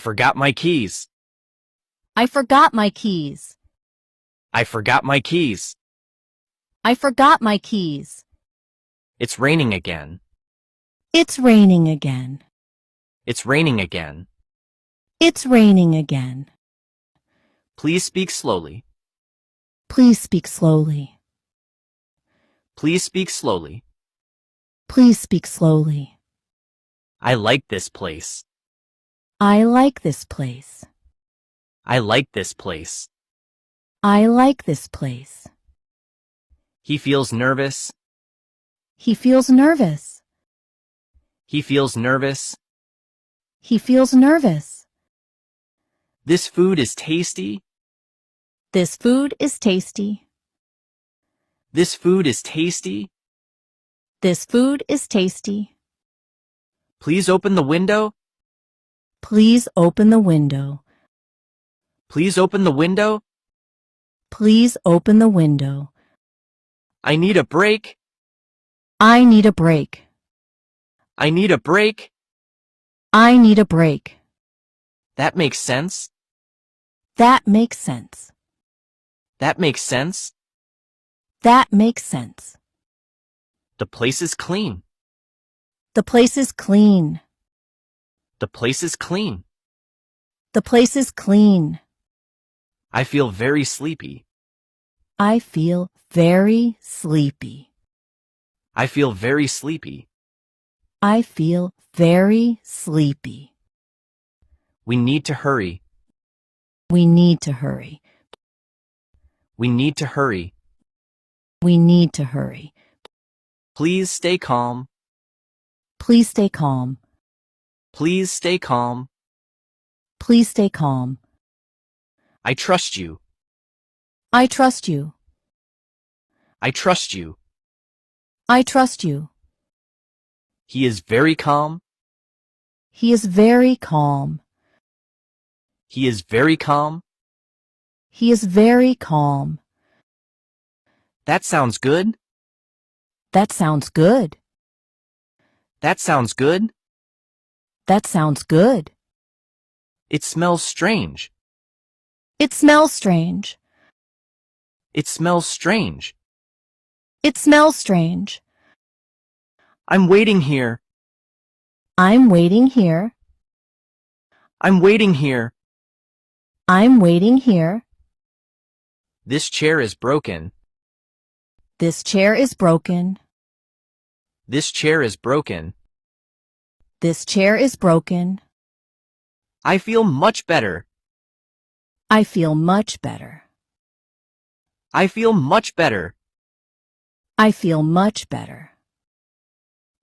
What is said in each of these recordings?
Forgot my keys. I forgot my keys. I forgot my keys. I forgot my keys. It's raining again. It's raining again. It's raining again. It's raining again. Please speak slowly. Please speak slowly. Please speak slowly. Please speak slowly. I like this place. I like this place. I like this place. I like this place. He feels nervous. He feels nervous. He feels nervous. He feels nervous. This food is tasty. This food is tasty. This food is tasty. This food is tasty. Please open the window. Please open the window. Please open the window. Please open the window. I need a break. I need a break. I need a break. I need a break. That makes sense. That makes sense. That makes sense. That makes sense. The place is clean. The place is clean. The place is clean. The place is clean. I feel very sleepy. I feel very sleepy. I feel very sleepy. I feel very sleepy. We need to hurry. We need to hurry. We need to hurry. We need to hurry. Please stay calm. Please stay calm. Please stay calm. Please stay calm. I trust you. I trust you. I trust you. I trust you. He is very calm. He is very calm. He is very calm. He is very calm. That sounds good. That sounds good. That sounds good. That sounds good. It smells strange. It smells strange. It smells strange. It smells strange. I'm waiting here. I'm waiting here. I'm waiting here. I'm waiting here. This chair is broken. This chair is broken. This chair is broken. This chair is broken. I feel much better. I feel much better. I feel much better. I feel much better.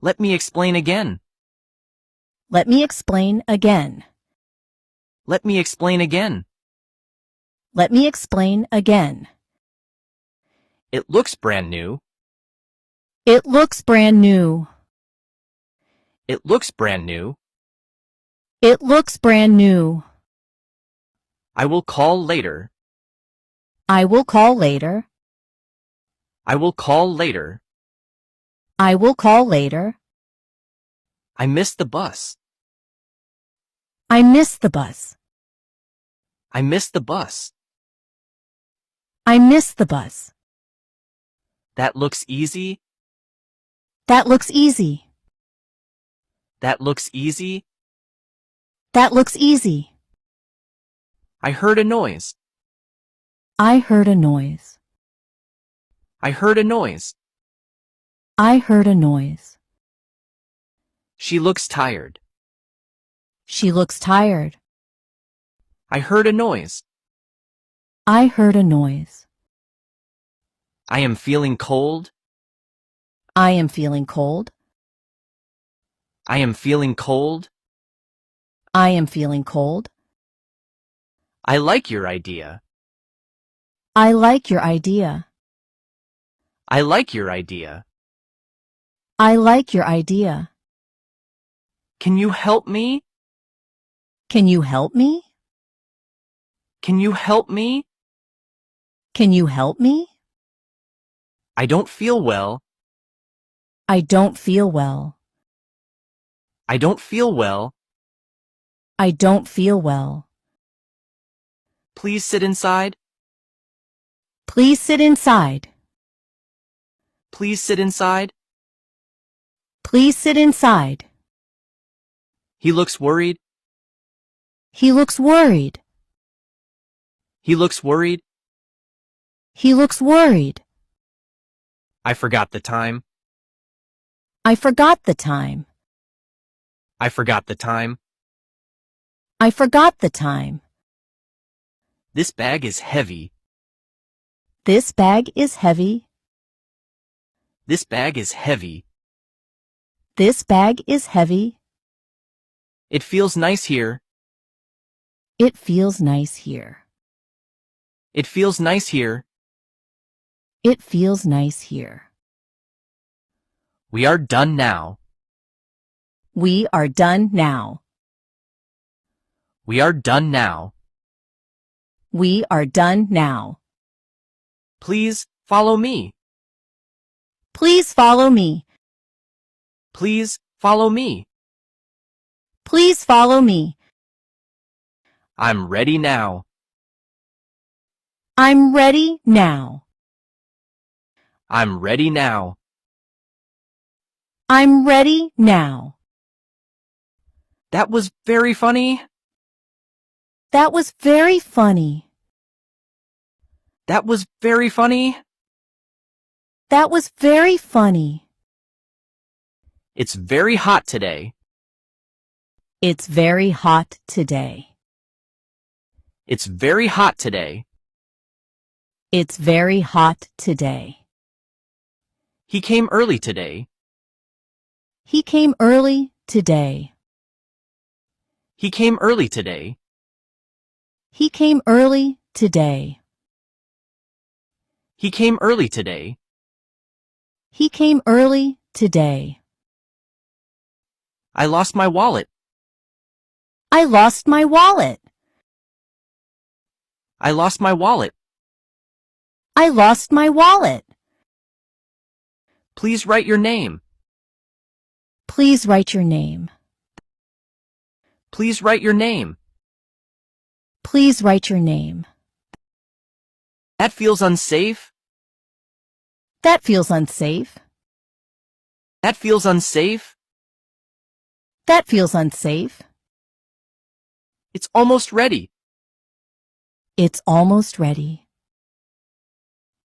Let me explain again. Let me explain again. Let me explain again. Let me explain again. It looks brand new. It looks brand new. It looks brand new. It looks brand new. I will call later. I will call later. I will call later. I will call later. I missed the bus. I missed the bus. I missed the bus. I missed the bus. That looks easy. That looks easy. That looks easy. That looks easy. I heard a noise. I heard a noise. I heard a noise. I heard a noise. She looks tired. She looks tired. I heard a noise. I heard a noise. I am feeling cold. I am feeling cold. I am feeling cold. I am feeling cold. I like your idea. I like your idea. I like your idea. I like your idea. Can you help me? Can you help me? Can you help me? Can you help me? I don't feel well. I don't feel well. I don't feel well. I don't feel well. Please sit inside. Please sit inside. Please sit inside. Please sit inside. He looks worried. He looks worried. He looks worried. He looks worried. I forgot the time. I forgot the time. I forgot the time. I forgot the time. This bag is heavy. This bag is heavy. This bag is heavy. This bag is heavy. It feels nice here. It feels nice here. It feels nice here. It feels nice here. We are done now. We are done now. We are done now. We are done now. Please follow me. Please follow me. Please follow me. Please follow me. I'm ready now. I'm ready now. I'm ready now. I'm ready now. That was very funny. That was very funny. That was very funny. That was very funny. It's very hot today. It's very hot today. It's very hot today. It's very hot today. He came early today. He came early today. He came early today. He came early today. He came early today. He came early today. I lost my wallet. I lost my wallet. I lost my wallet. I lost my wallet. Please write your name. Please write your name. Please write your name. Please write your name. That feels unsafe. That feels unsafe. That feels unsafe. That feels unsafe. It's almost ready. It's almost ready.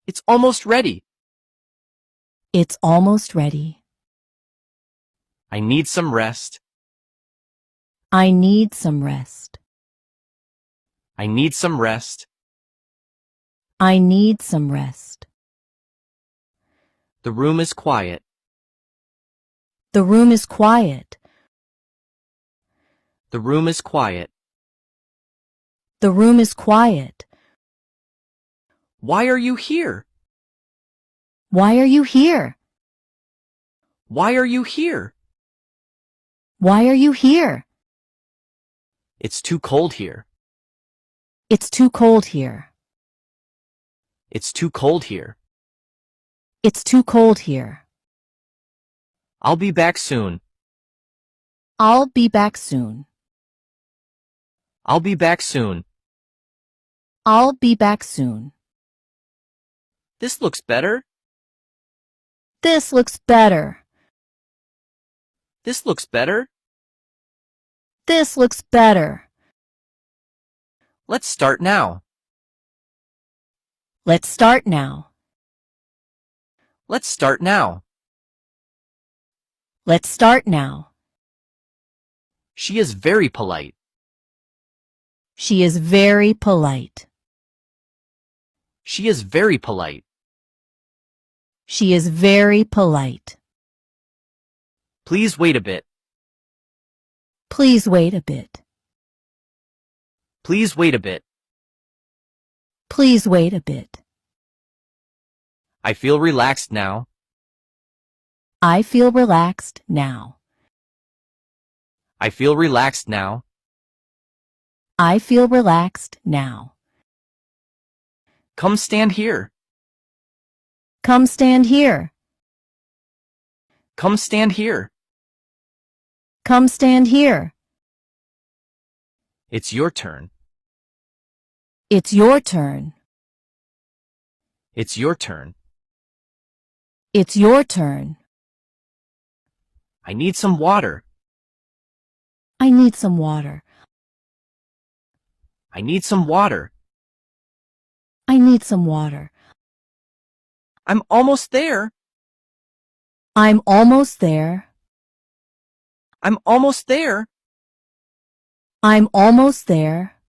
It's almost ready. It's almost ready. I need some rest. I need some rest. I need some rest. I need some rest. The room is quiet. The room is quiet. The room is quiet. The room is quiet. Why are you here? Why are you here? Why are you here? Why are you here? It's too cold here. It's too cold here. It's too cold here. It's too cold here. I'll be back soon. I'll be back soon. I'll be back soon. I'll be back soon. This looks better. This looks better. This looks better. This looks better. Let's start now. Let's start now. Let's start now. Let's start now. She is very polite. She is very polite. She is very polite. She is very polite. Please wait a bit. Please wait a bit. Please wait a bit. Please wait a bit. I feel relaxed now. I feel relaxed now. I feel relaxed now. I feel relaxed now. Come stand here. Come stand here. Come stand here. Come stand here. It's your turn. It's your turn. It's your turn. It's your turn. I need some water. I need some water. I need some water. I need some water. I'm almost there. I'm almost there. I'm almost there. I'm almost there.